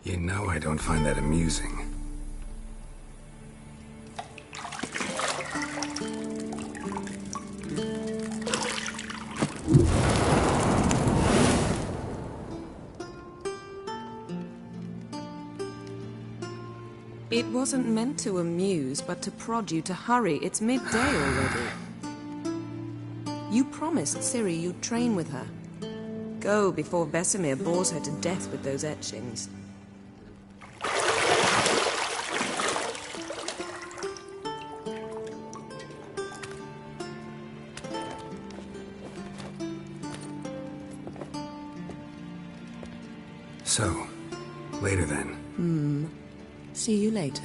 You know I don't find that amusing. It wasn't meant to amuse, but to prod you to hurry. It's midday already. You promised Ciri you'd train with her. Go before Vesemir bores her to death with those etchings. So, later then. See you later.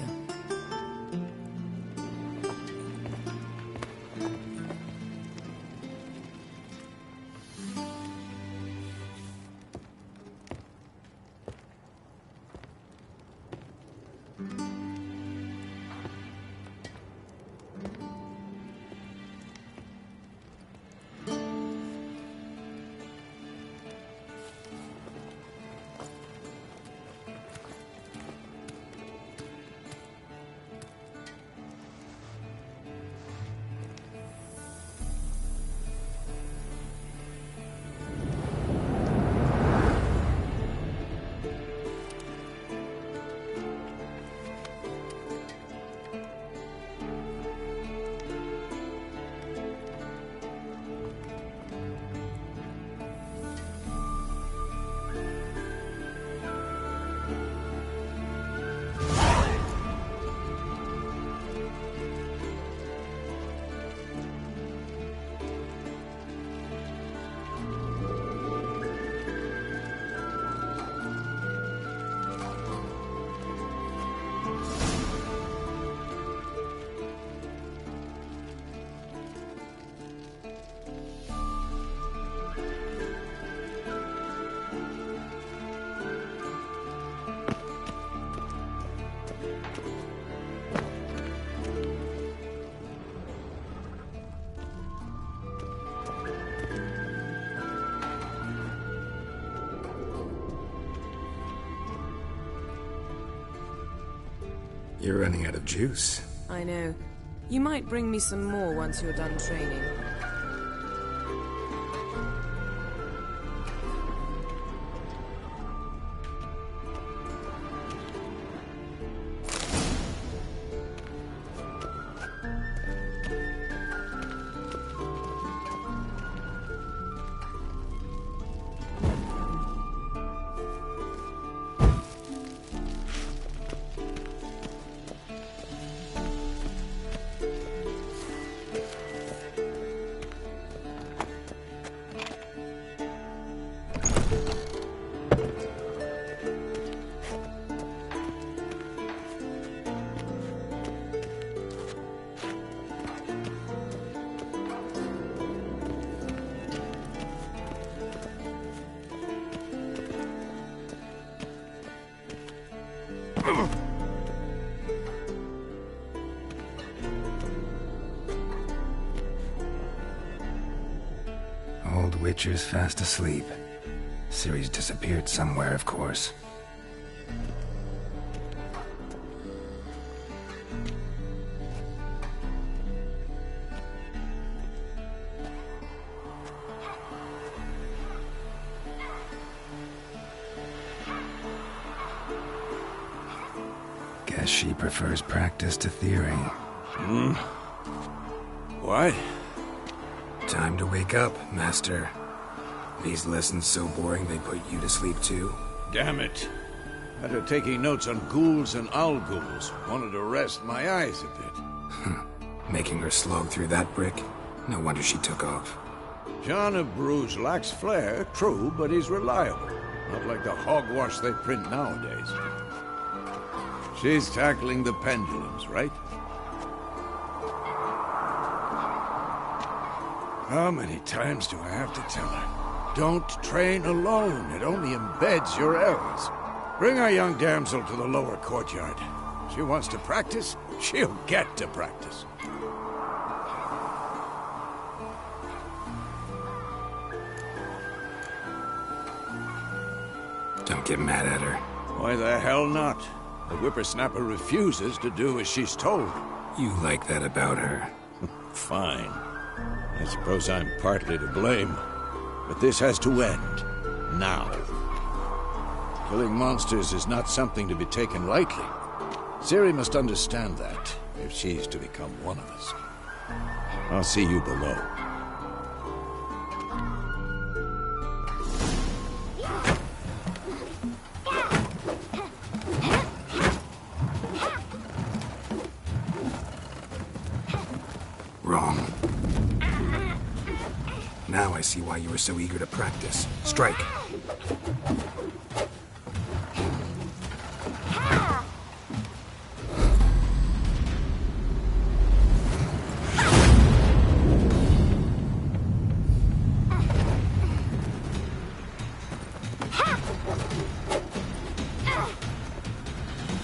You're running out of juice. I know. You might bring me some more once you're done training. Old Witcher's fast asleep. Ciri's disappeared somewhere, of course. Guess she prefers practice to theory. What? Time to wake up, Master. These lessons so boring they put you to sleep too? Damn it. After taking notes on ghouls and owl-ghouls, wanted to rest my eyes a bit. Making her slog through that brick? No wonder she took off. John of Bruges lacks flair, true, but he's reliable. Not like the hogwash they print nowadays. She's tackling the pendulums, right? How many times do I have to tell her? Don't train alone. It only embeds your errors. Bring our young damsel to the lower courtyard. She wants to practice, she'll get to practice. Don't get mad at her. Why the hell not? The whippersnapper refuses to do as she's told. You like that about her. Fine. I suppose I'm partly to blame. But this has to end. Now. Killing monsters is not something to be taken lightly. Ciri must understand that, if she's to become one of us. I'll see you below. Wrong. Now I see why you were so eager to practice. Strike.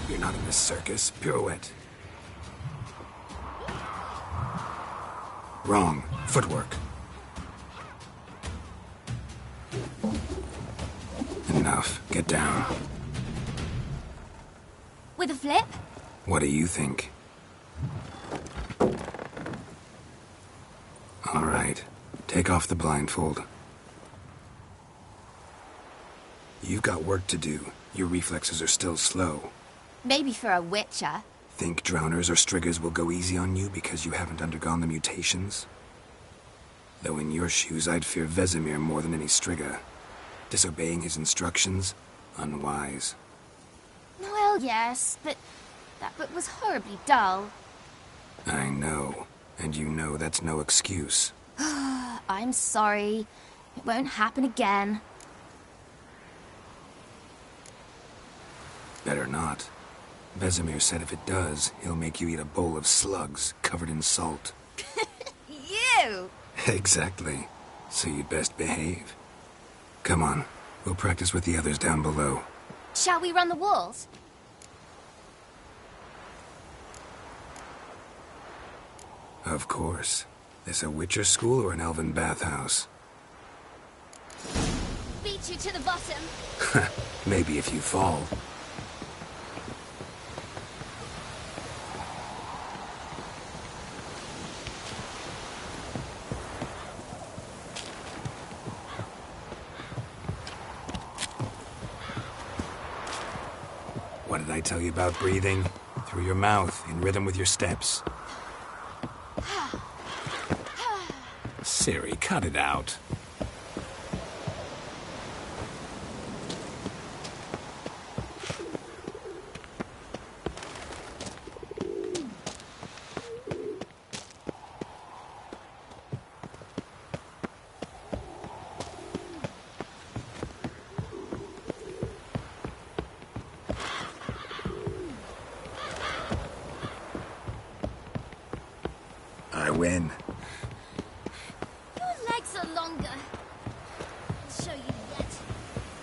You're not in this circus. Pirouette. Wrong. Footwork. Enough. Get down. With a flip? What do you think? All right. Take off the blindfold. You've got work to do. Your reflexes are still slow. Maybe for a witcher. Think drowners or striggers will go easy on you because you haven't undergone the mutations? Though in your shoes, I'd fear Vesemir more than any strigger. Disobeying his instructions? Unwise. Well, yes, but that book was horribly dull. I know. And you know that's no excuse. I'm sorry. It won't happen again. Better not. Vesemir said if it does, he'll make you eat a bowl of slugs covered in salt. You! Exactly. So you'd best behave. Come on. We'll practice with the others down below. Shall we run the walls? Of course. This a Witcher school or an elven bathhouse? Beat you to the bottom. Maybe if you fall. What did I tell you about breathing? Through your mouth, in rhythm with your steps. Ciri, cut it out. I win. Your legs are longer. I'll show you yet.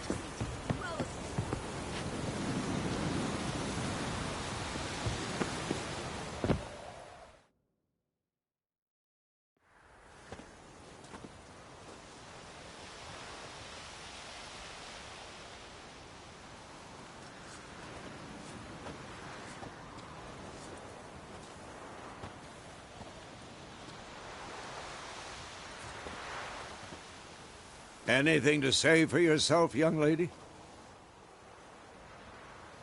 Just need to grow. Anything to say for yourself, young lady?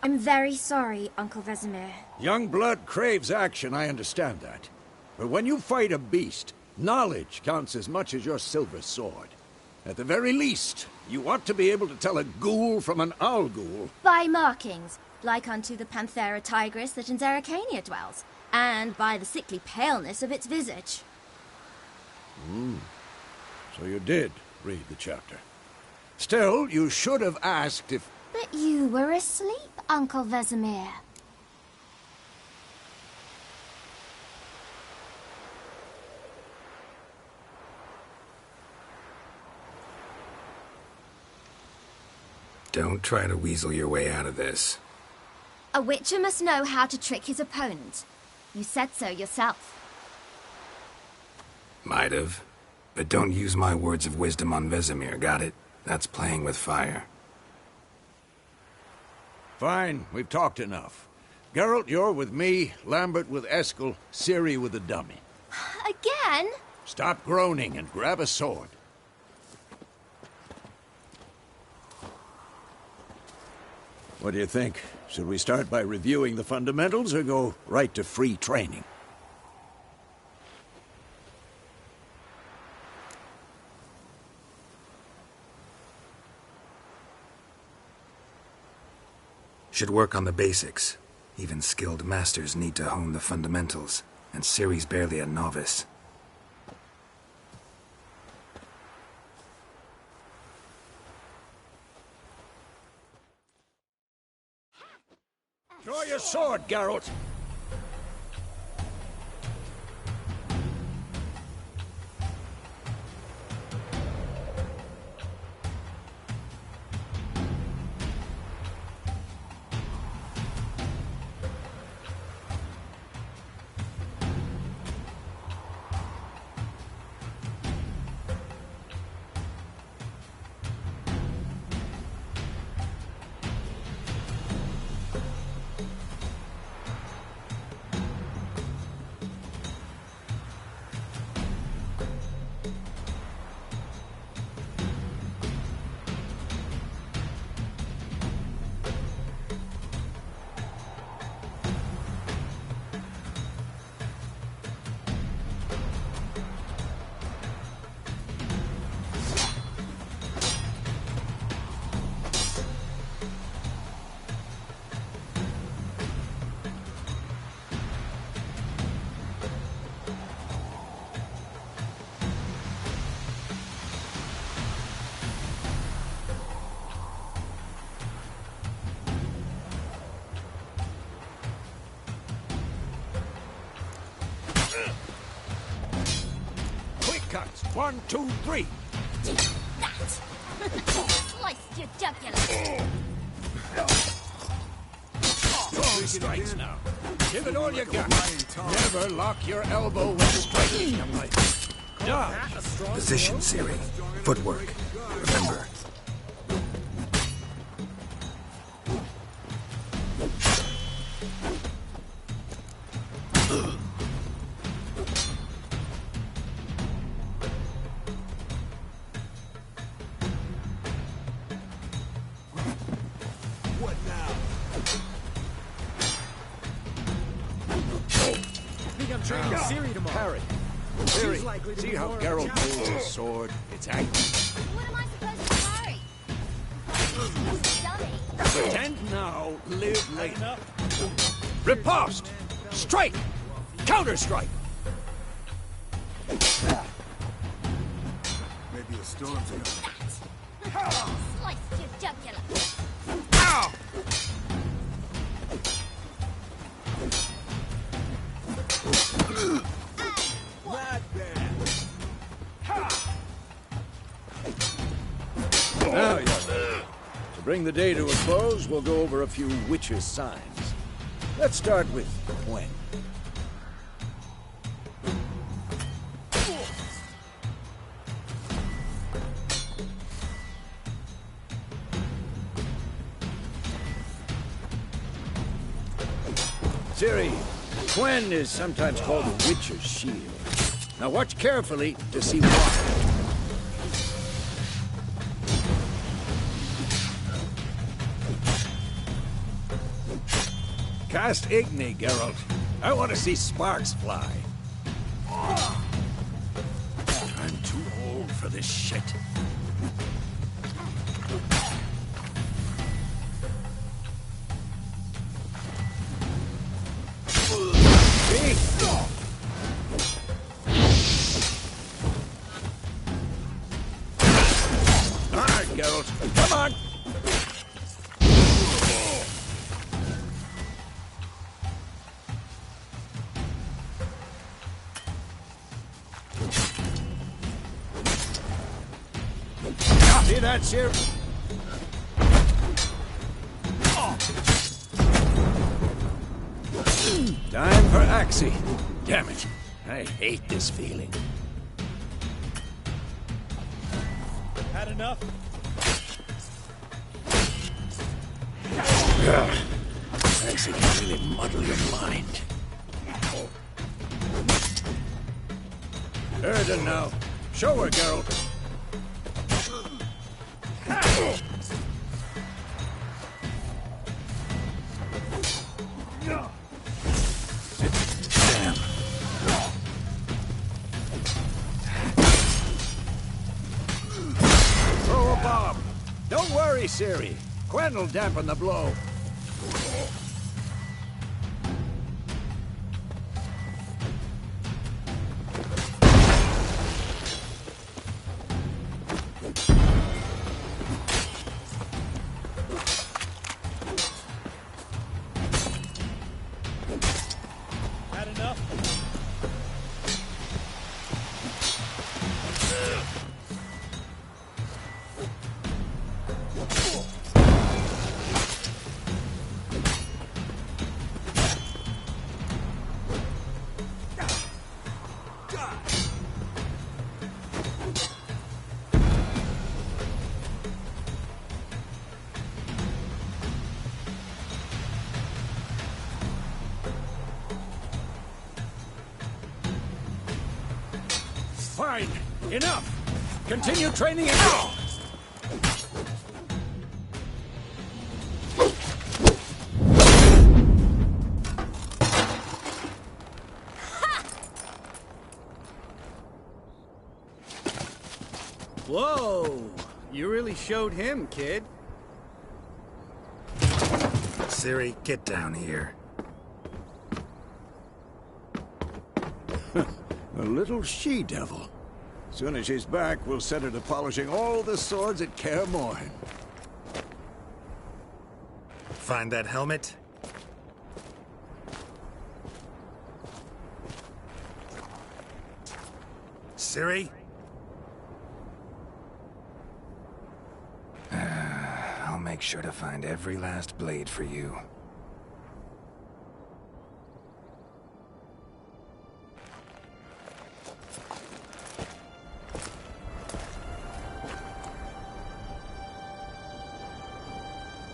I'm very sorry, Uncle Vesemir. Young blood craves action, I understand that. But when you fight a beast, knowledge counts as much as your silver sword. At the very least, you ought to be able to tell a ghoul from an owl ghoul. By markings, like unto the Panthera tigris that in Zerrikania dwells, and by the sickly paleness of its visage. So you did read the chapter. Still, you should have asked if... But you were asleep, Uncle Vesemir. Don't try to weasel your way out of this. A witcher must know how to trick his opponent. You said so yourself. Might have. But don't use my words of wisdom on Vesemir, got it? That's playing with fire. Fine, we've talked enough. Geralt, you're with me, Lambert with Eskel, Ciri with the dummy. Again? Stop groaning and grab a sword. What do you think? Should we start by reviewing the fundamentals or go right to free training? Should work on the basics. Even skilled masters need to hone the fundamentals, and Ciri's barely a novice. Draw your sword, Geralt! Cuts. 1, 2, 3. That! Sliced your jugular. 2 strikes now. Give it all you got. Never lock your elbow when striking a blade. Dodge. Position, Ciri. Footwork. Remember. Ciri, see how Geralt holds his sword? It's angry. What am I supposed to carry? Dummy. Pretend now, live later. Riposte! Strike! Counter-strike! Maybe a storm's coming. Sliced your jugular. Ow! Now, young man, to bring the day to a close, we'll go over a few witches' signs. Let's start with Gwen. Ciri, Gwen is sometimes called the witch's shield. Now watch carefully to see why. Cast Igni, Geralt. I want to see sparks fly. I'm too old for this shit. See? All right, Geralt. Come on. See that, Ciri? Time for Axie. Damn it. I hate this feeling. Had enough? Axie can really muddle your mind. Erden now. Show her, Geralt. Damn. Throw a bomb. Don't worry, Ciri. Gwen will dampen the blow. Had enough? Fine. Enough. Continue training and go. Whoa! You really showed him, kid. Ciri, get down here. A little she-devil. Soon as she's back, we'll set her to polishing all the swords at KAER MORHEN. Find that helmet? Ciri? I'll make sure to find every last blade for you.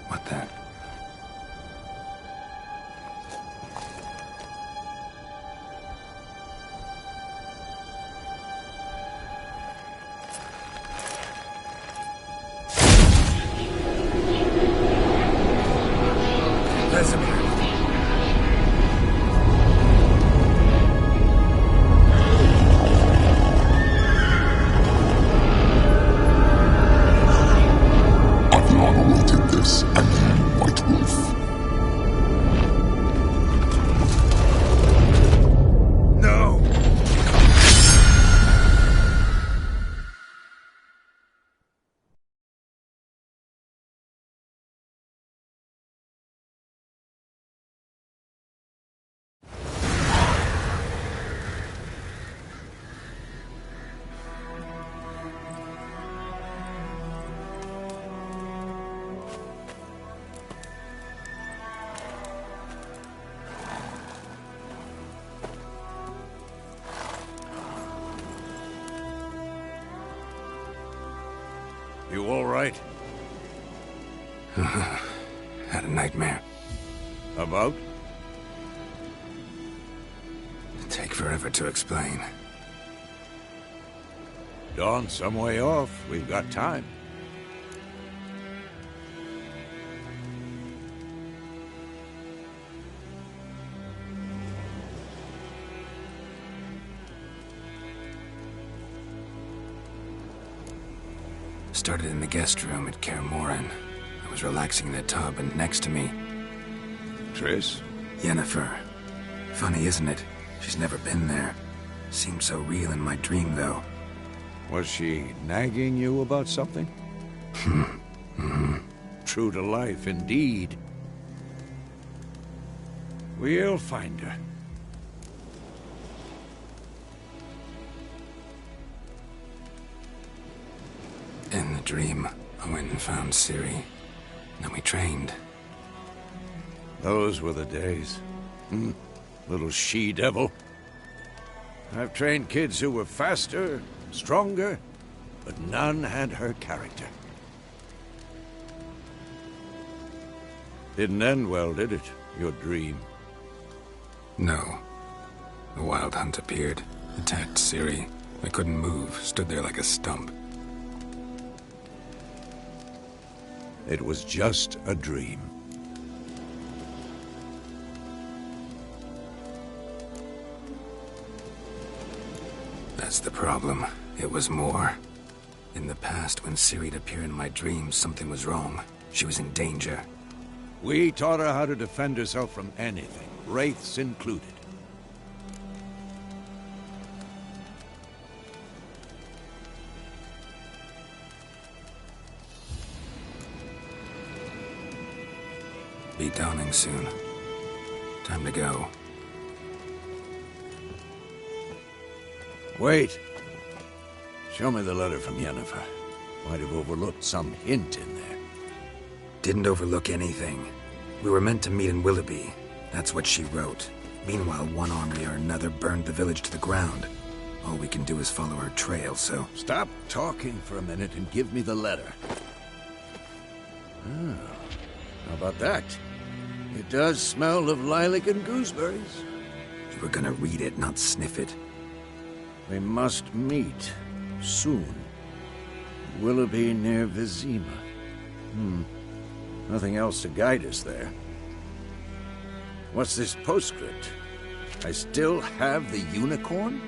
What the? Vesemir. I've long awaited this, and you, White Wolf. No! You all right? Had a nightmare. About? It'd take forever to explain. Dawn's some way off. We've got time. Started in the guest room at KAER MORHEN. I was relaxing in the tub, and next to me, Triss? Yennefer. Funny, isn't it? She's never been there. Seemed so real in my dream, though. Was she nagging you about something? True to life, indeed. We'll find her. In the dream, I went and found Ciri. Then we trained. Those were the days. little she-devil. I've trained kids who were faster, stronger, but none had her character. Didn't end well, did it? Your dream? No. The Wild Hunt appeared, attacked Ciri. I couldn't move, stood there like a stump. It was just a dream. That's the problem. It was more. In the past, when Ciri'd appear in my dreams, something was wrong. She was in danger. We taught her how to defend herself from anything, wraiths included. Be dawning soon. Time to go. Wait. Show me the letter from Yennefer. Might have overlooked some hint in there. Didn't overlook anything. We were meant to meet in Willoughby. That's what she wrote. Meanwhile, one army or another burned the village to the ground. All we can do is follow her trail, so... Stop talking for a minute and give me the letter. Oh, how about that? It does smell of lilac and gooseberries. You were gonna read it, not sniff it. We must meet. Soon. Willoughby near Vizima. Nothing else to guide us there. What's this postscript? I still have the unicorn?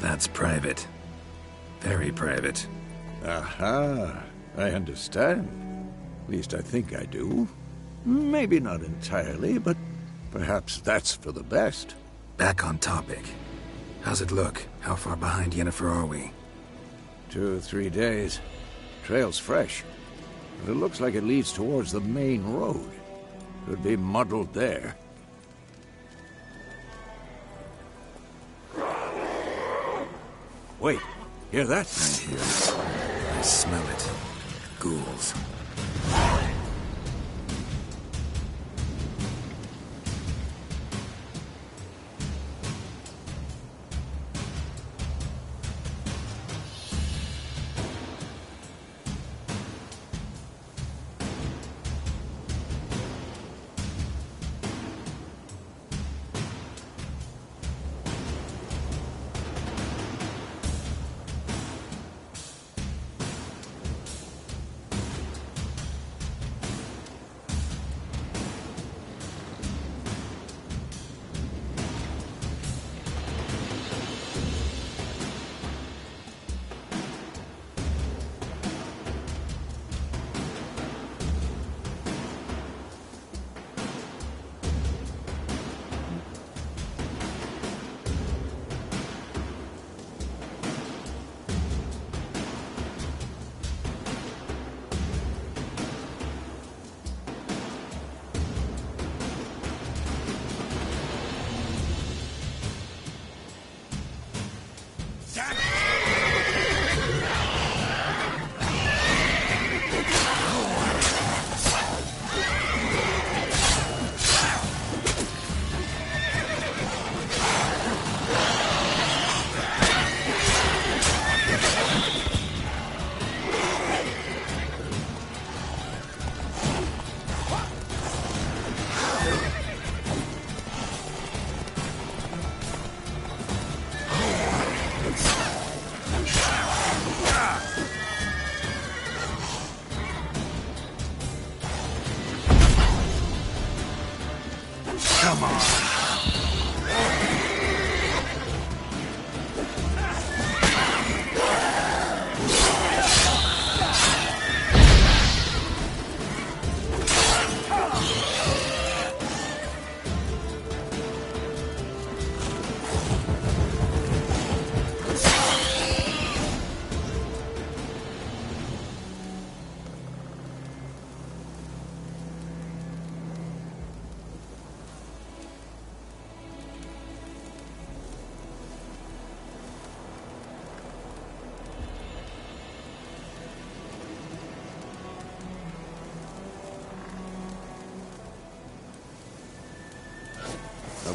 That's private. Very private. Aha, I understand. At least I think I do. Maybe not entirely, but perhaps that's for the best. Back on topic. How's it look? How far behind Yennefer are we? 2 or 3 days. Trail's fresh. But it looks like it leads towards the main road. Could be muddled there. Wait, hear that? I hear it. I smell it. Ghouls.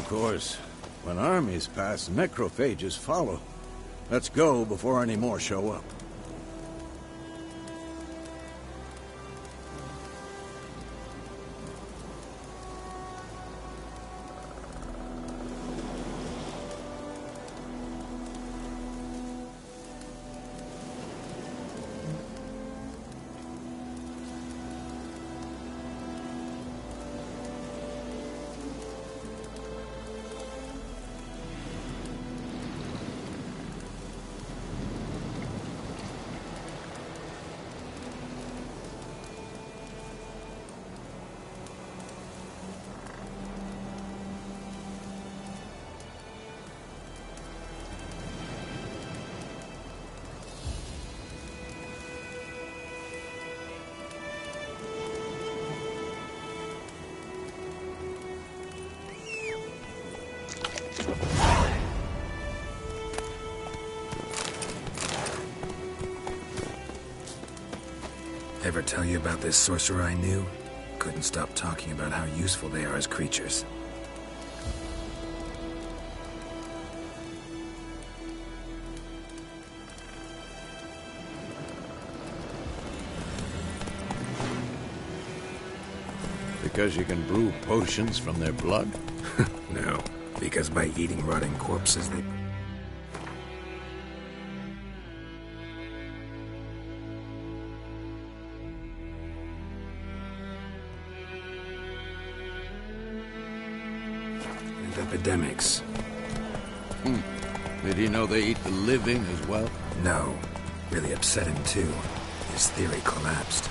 Of course, when armies pass, necrophages follow. Let's go before any more show up. Ever tell you about this sorcerer I knew? Couldn't stop talking about how useful they are as creatures. Because you can brew potions from their blood? No, because by eating rotting corpses, they... and epidemics. Did he know they eat the living as well? No. Really upset him, too. His theory collapsed.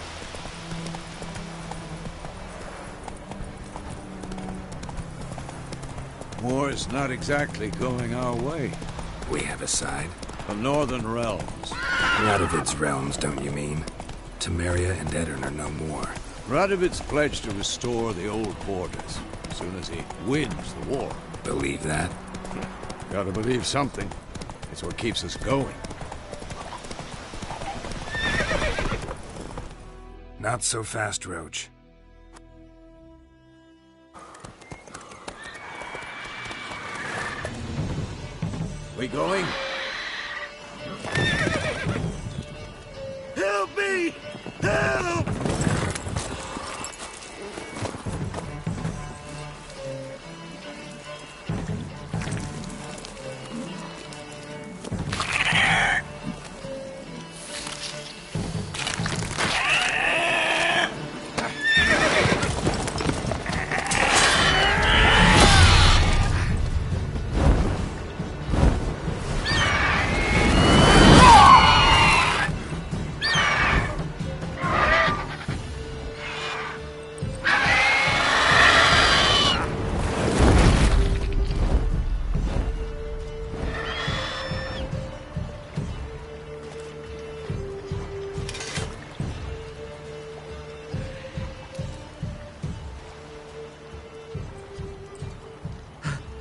War's not exactly going our way. We have a side. The Northern Realms. Radovid's realms, don't you mean? Temeria and Edirn are no more. Radovid's pledged to restore the old borders as soon as he wins the war. Believe that? Gotta believe something. It's what keeps us going. Not so fast, Roach. We going? Help me! Help!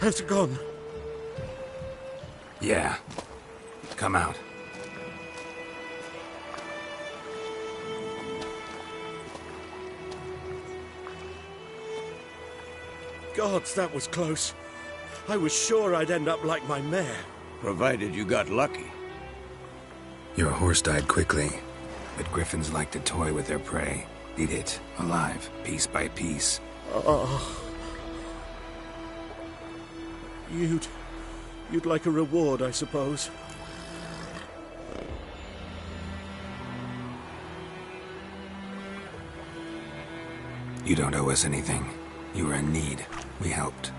Has it gone? Yeah. Come out. Gods, that was close. I was sure I'd end up like my mare. Provided you got lucky. Your horse died quickly, but griffins like to toy with their prey. Eat it, alive, piece by piece. Oh. You'd like a reward, I suppose. You don't owe us anything. You were in need. We helped.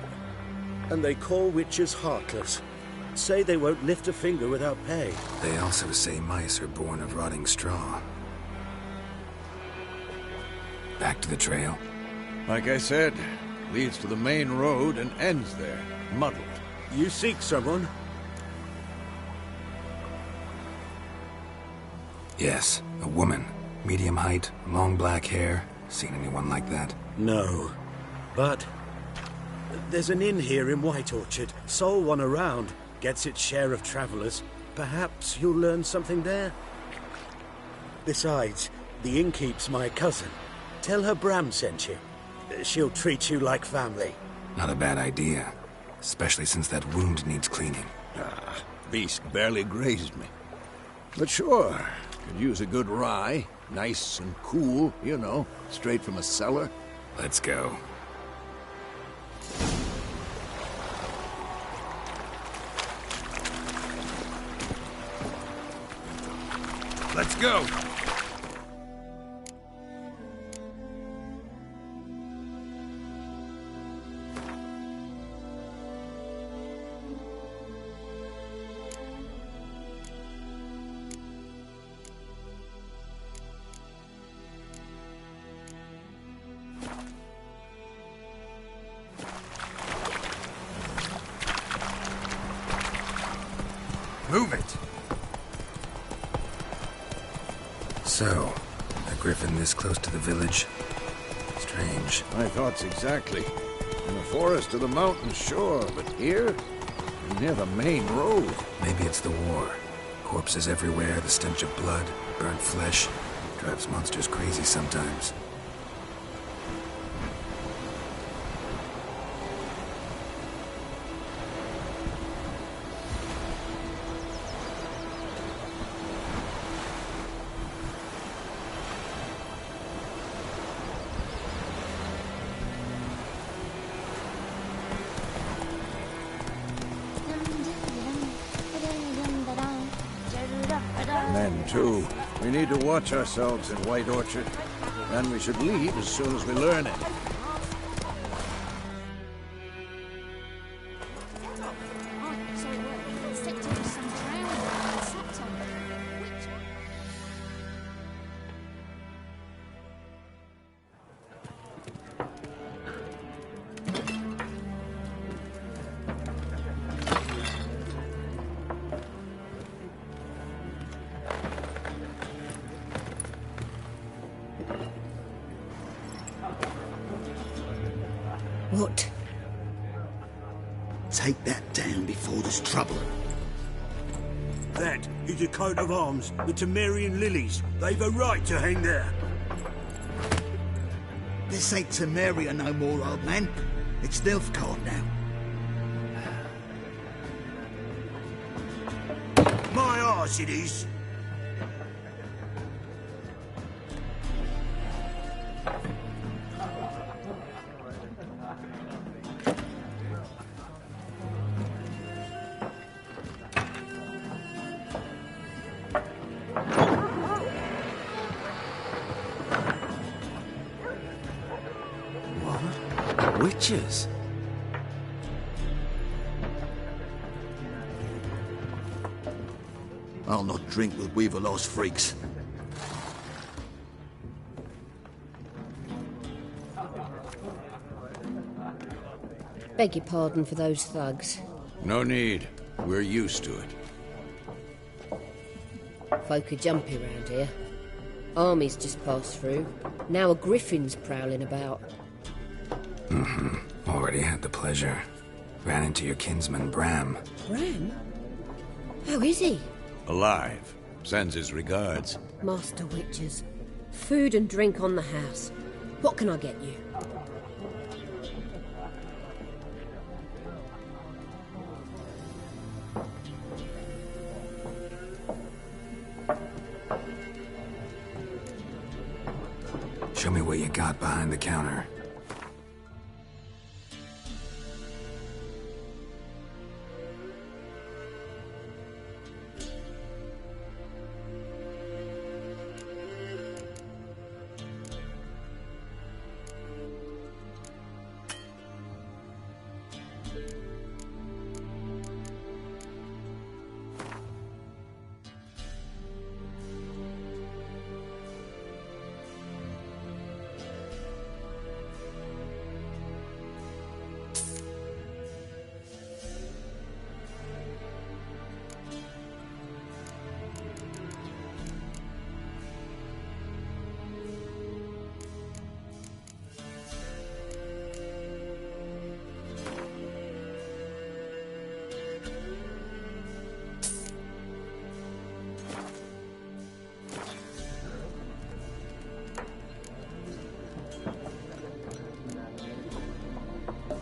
And they call witches heartless. Say they won't lift a finger without pay. They also say mice are born of rotting straw. Back to the trail? Like I said, leads to the main road and ends there, muddled. You seek someone? Yes, a woman. Medium height, long black hair. Seen anyone like that? No. But there's an inn here in White Orchard. Sole one around. Gets its share of travelers. Perhaps you'll learn something there? Besides, the innkeep's my cousin. Tell her Bram sent you. She'll treat you like family. Not a bad idea. especially since that wound needs cleaning. Ah, beast barely grazed me. But sure, could use a good rye. Nice and cool, you know, straight from a cellar. Let's go. Let's go! Move it! So, a griffin this close to the village? Strange. My thoughts exactly. In the forest or the mountains, sure, but here? Near the main road. Maybe it's the war. Corpses everywhere, the stench of blood, burnt flesh. Drives monsters crazy sometimes. Men, too. We need to watch ourselves in White Orchard. And we should leave as soon as we learn it. What? Take that down before there's trouble. That is a coat of arms, the Temerian lilies. They've a right to hang there. This ain't Temeria no more, old man. It's Nilfgaard now. My arse it is. Witches? I'll not drink with Weaverlost freaks. Beg your pardon for those thugs. No need. We're used to it. Folk are jumpy round here. Armies just passed through. Now a griffin's prowling about. Already had the pleasure. Ran into your kinsman, Bram. Bram? How is he? Alive. Sends his regards. Master Witches. Food and drink on the house. What can I get you? Show me what you got behind the counter.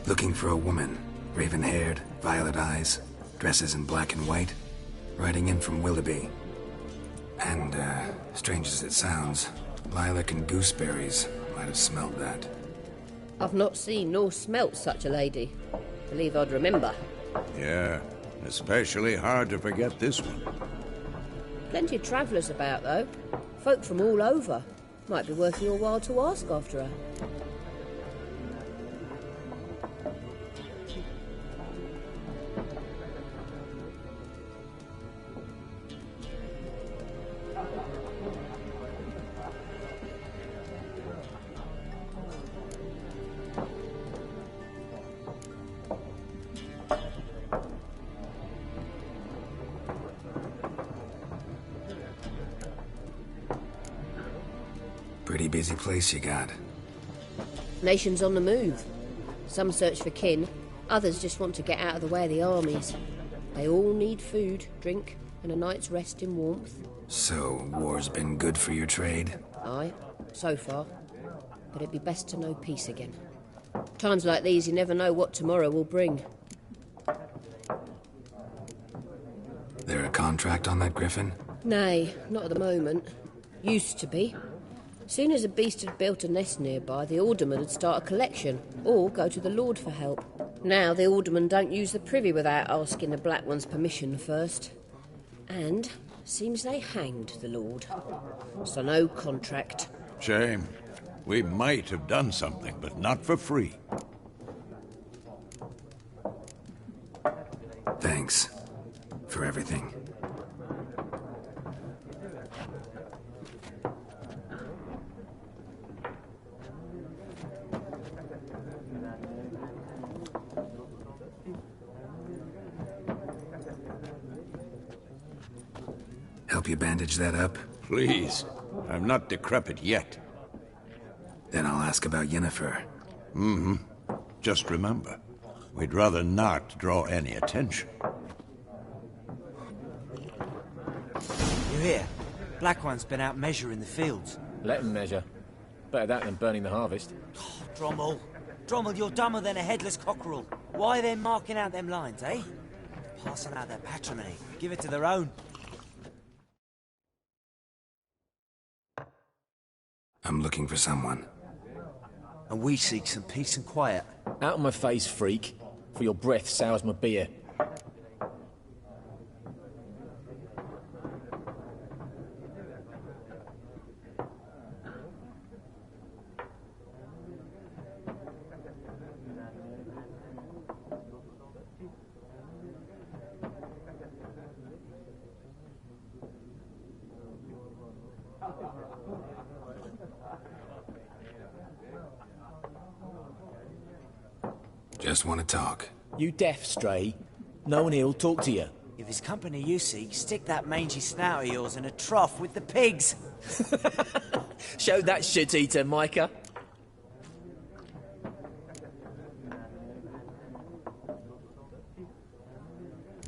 Looking for a woman. Raven-haired, violet eyes, dresses in black and white, riding in from Willoughby. And, strange as it sounds, Lilac and Gooseberries might have smelled that. I've not seen nor smelt such a lady. Believe I'd remember. Yeah, especially hard to forget this one. Plenty of travellers about, though. Folk from all over. Might be worth your while to ask after her. Pretty busy place you got. Nations on the move. Some search for kin, others just want to get out of the way of the armies. They all need food, drink, and a night's rest in warmth. So, war's been good for your trade? Aye, so far. But it'd be best to know peace again. Times like these, you never know what tomorrow will bring. There a contract on that griffin? Nay, not at the moment. Used to be. Soon as a beast had built a nest nearby, the alderman would start a collection, or go to the Lord for help. Now the aldermen don't use the privy without asking the Black One's permission first. And seems they hanged the Lord. So no contract. Shame. We might have done something, but not for free. Thanks for everything. Help you bandage that up? Please. I'm not decrepit yet. Then I'll ask about Yennefer. Mm-hmm. Just remember, we'd rather not draw any attention. You hear? Black One's been out measuring the fields. Let him measure. Better that than burning the harvest. Oh, Drommel. Drommel, you're dumber than a headless cockerel. Why are they marking out them lines, eh? Passing out their patrimony. Give it to their own. I'm looking for someone. And we seek some peace and quiet. Out of my face, freak. For your breath sours my beer. Just want to talk. You deaf, Stray? No one here'll talk to you. If it's company you seek, stick that mangy snout of yours in a trough with the pigs. Show that shit-eater, Micah.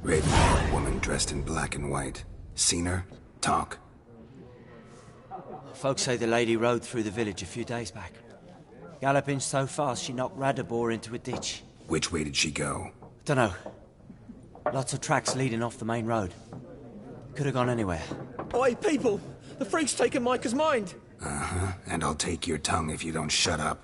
Raven-haired woman dressed in black and white. Seen her? Talk. Folks say the lady rode through the village a few days back. Galloping so fast she knocked Radabor into a ditch. Which way did she go? Dunno. Lots of tracks leading off the main road. Could have gone anywhere. Oi, people! The freak's taken Micah's mind! Uh-huh. And I'll take your tongue if you don't shut up.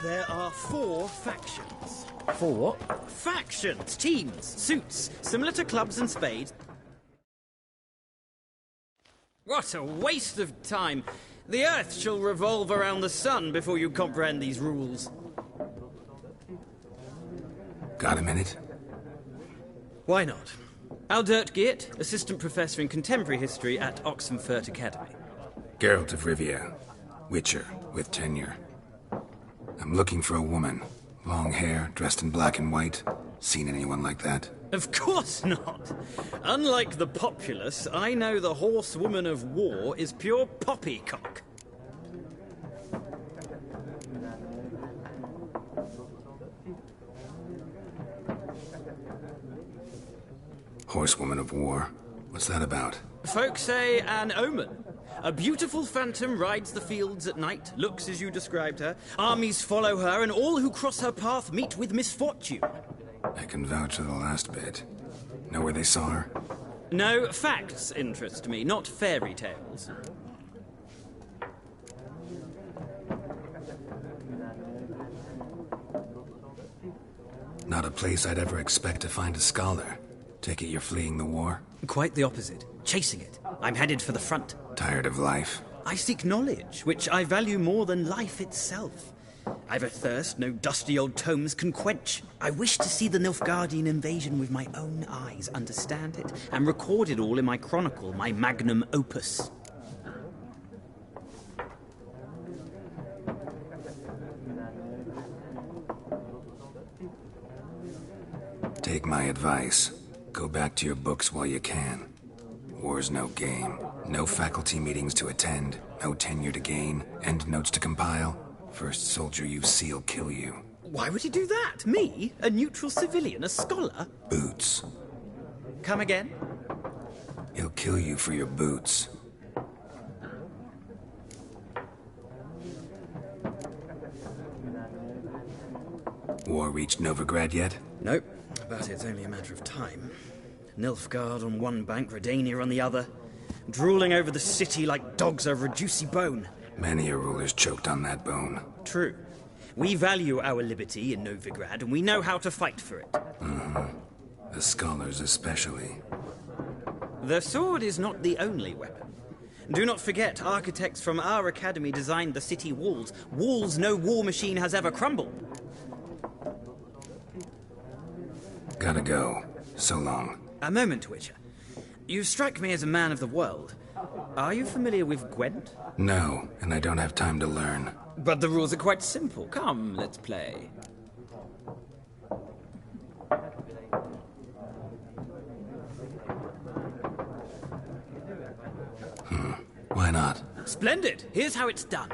There are 4 factions. 4 what? Factions, teams, suits, similar to clubs and spades. What a waste of time! The Earth shall revolve around the sun before you comprehend these rules. Got a minute? Why not? Aldert Geert, Assistant Professor in Contemporary History at Oxenfurt Academy. Geralt of Rivia. Witcher, with tenure. I'm looking for a woman. Long hair, dressed in black and white. Seen anyone like that? Of course not. Unlike the populace, I know the horsewoman of war is pure poppycock. Horsewoman of War. What's that about? Folk say an omen. A beautiful phantom rides the fields at night, looks as you described her. Armies follow her, and all who cross her path meet with misfortune. I can vouch for the last bit. Know where they saw her? No, facts interest me, not fairy tales. Not a place I'd ever expect to find a scholar. Take it you're fleeing the war? Quite the opposite. Chasing it. I'm headed for the front. Tired of life? I seek knowledge, which I value more than life itself. I've a thirst no dusty old tomes can quench. I wish to see the Nilfgaardian invasion with my own eyes, understand it, and record it all in my chronicle, my magnum opus. Take my advice. Go back to your books while you can. War's no game. No faculty meetings to attend, no tenure to gain, endnotes to compile. First soldier you see'll kill you. Why would he do that? Me? A neutral civilian? A scholar? Boots. Come again? He'll kill you for your boots. War reached Novigrad yet? Nope, but it's only a matter of time. Nilfgaard on one bank, Redania on the other, drooling over the city like dogs over a juicy bone. Many a ruler's choked on that bone. True. We value our liberty in Novigrad, and we know how to fight for it. Mm-hmm. The scholars especially. The sword is not the only weapon. Do not forget, architects from our academy designed the city walls. Walls no war machine has ever crumbled. Gotta go. So long. A moment, Witcher. You strike me as a man of the world. Are you familiar with Gwent? No, and I don't have time to learn. But the rules are quite simple. Come, let's play. Why not? Splendid! Here's how it's done.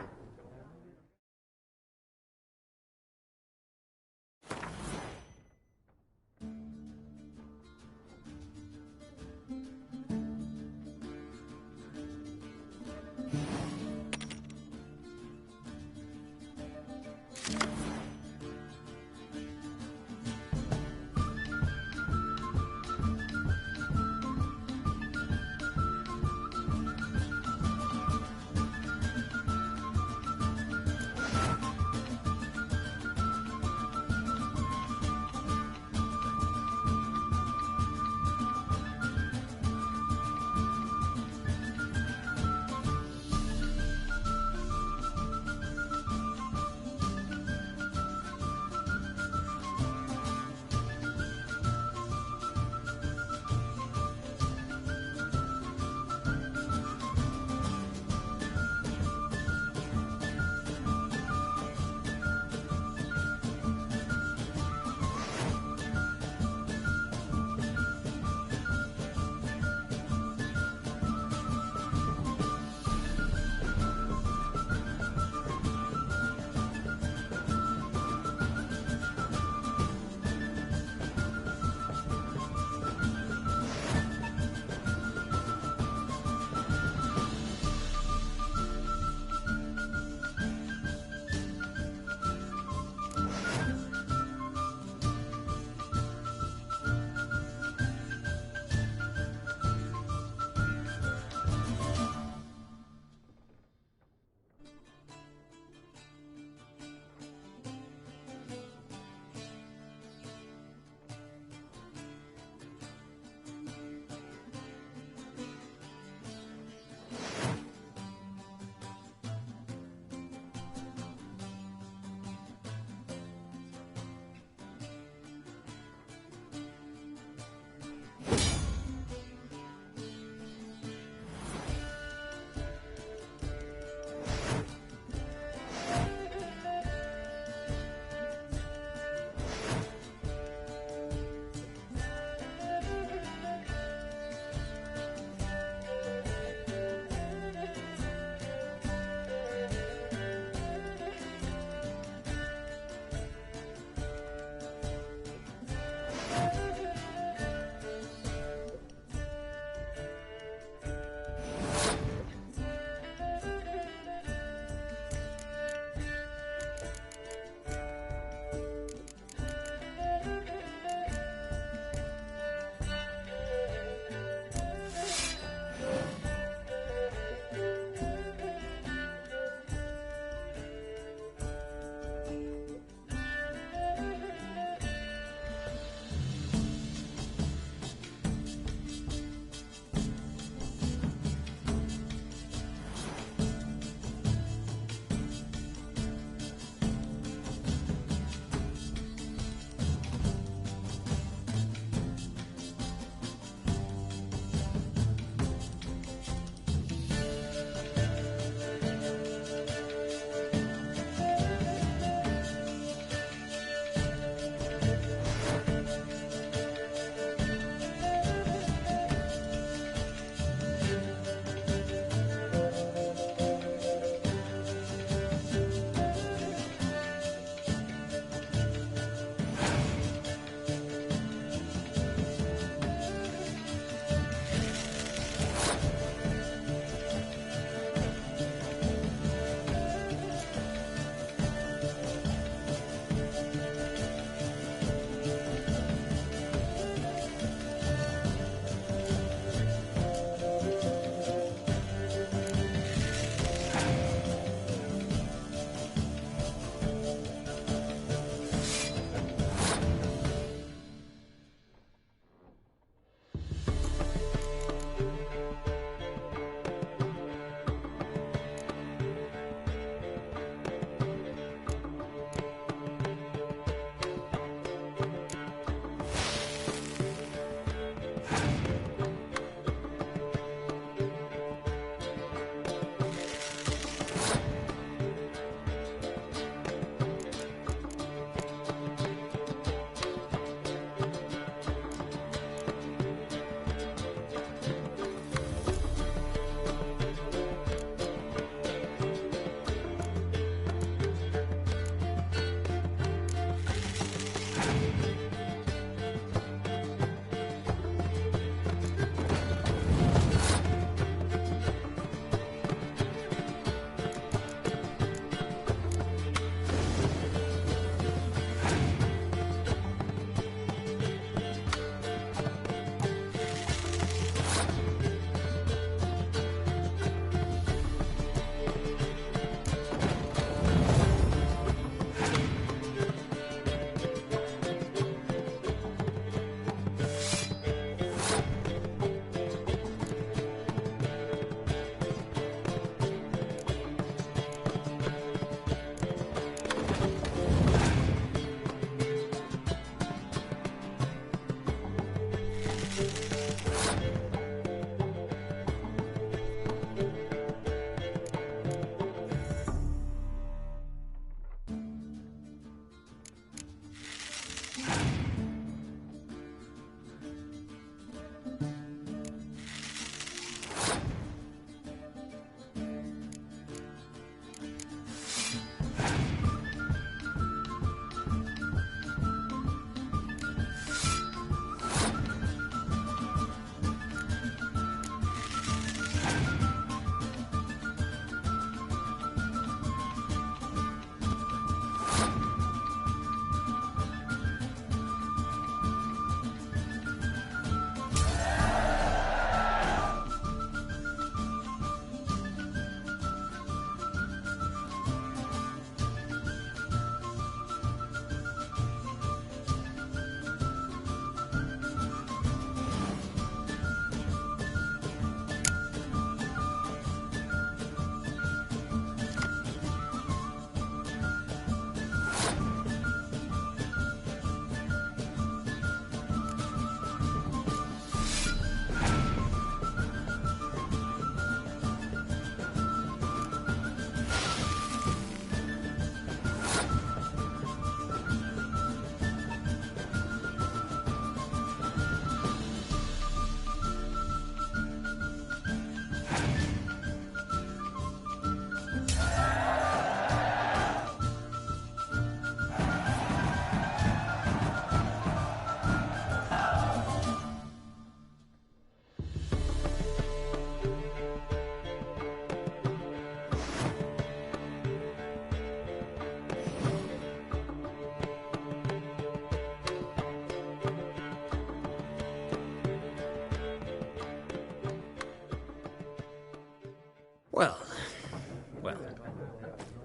Well,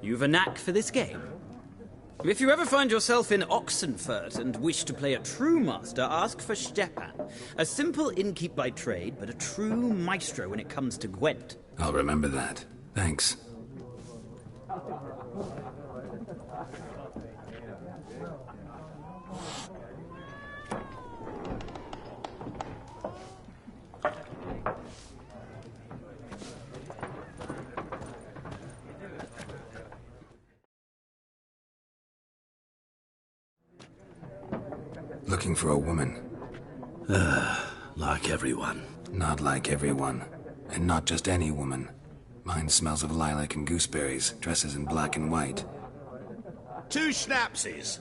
you've a knack for this game. If you ever find yourself in Oxenfurt and wish to play a true master, ask for Stepan. A simple innkeep by trade, but a true maestro when it comes to Gwent. I'll remember that. Thanks. Looking for a woman. Like everyone. Not like everyone. And not just any woman. Mine smells of lilac and gooseberries, dresses in black and white. 2 schnapsies.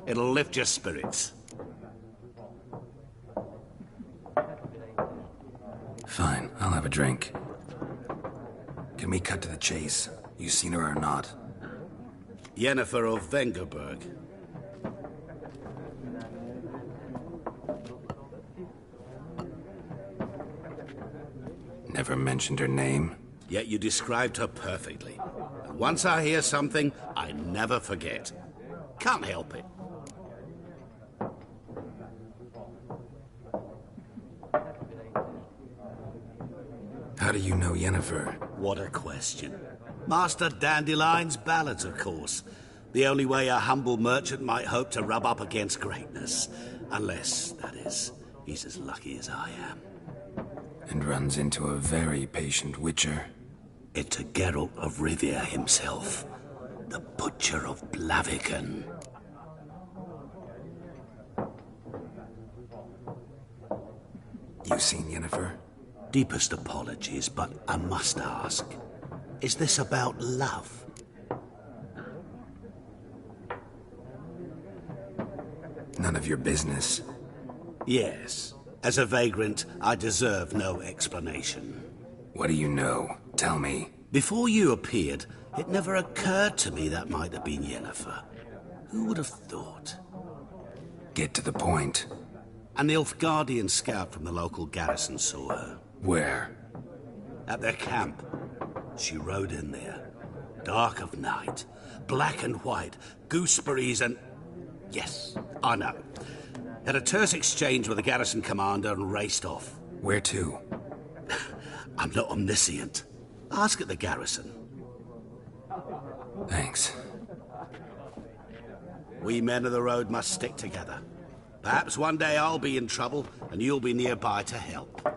It'll lift your spirits. Fine, I'll have a drink. Can we cut to the chase? You seen her or not? Yennefer of VENGERBERG. Never mentioned her name. Yet you described her perfectly. And once I hear something, I never forget. Can't help it. How do you know Yennefer? What a question. Master Dandelion's ballads, of course. The only way a humble merchant might hope to rub up against greatness. Unless, that is, he's as lucky as I am. And runs into a very patient witcher. It's a Geralt of Rivia himself. The Butcher of Blaviken. You seen Yennefer? Deepest apologies, but I must ask. Is this about love? None of your business. Yes. As a vagrant, I deserve no explanation. What do you know? Tell me. Before you appeared, it never occurred to me that might have been Yennefer. Who would have thought? Get to the point. An Nilfgaardian scout from the local garrison saw her. Where? At their camp. She rode in there. Dark of night. Black and white. Gooseberries and... Yes, I know. Had a terse exchange with the garrison commander and raced off. Where to? I'm not omniscient. Ask at the garrison. Thanks. We men of the road must stick together. Perhaps one day I'll be in trouble and you'll be nearby to help.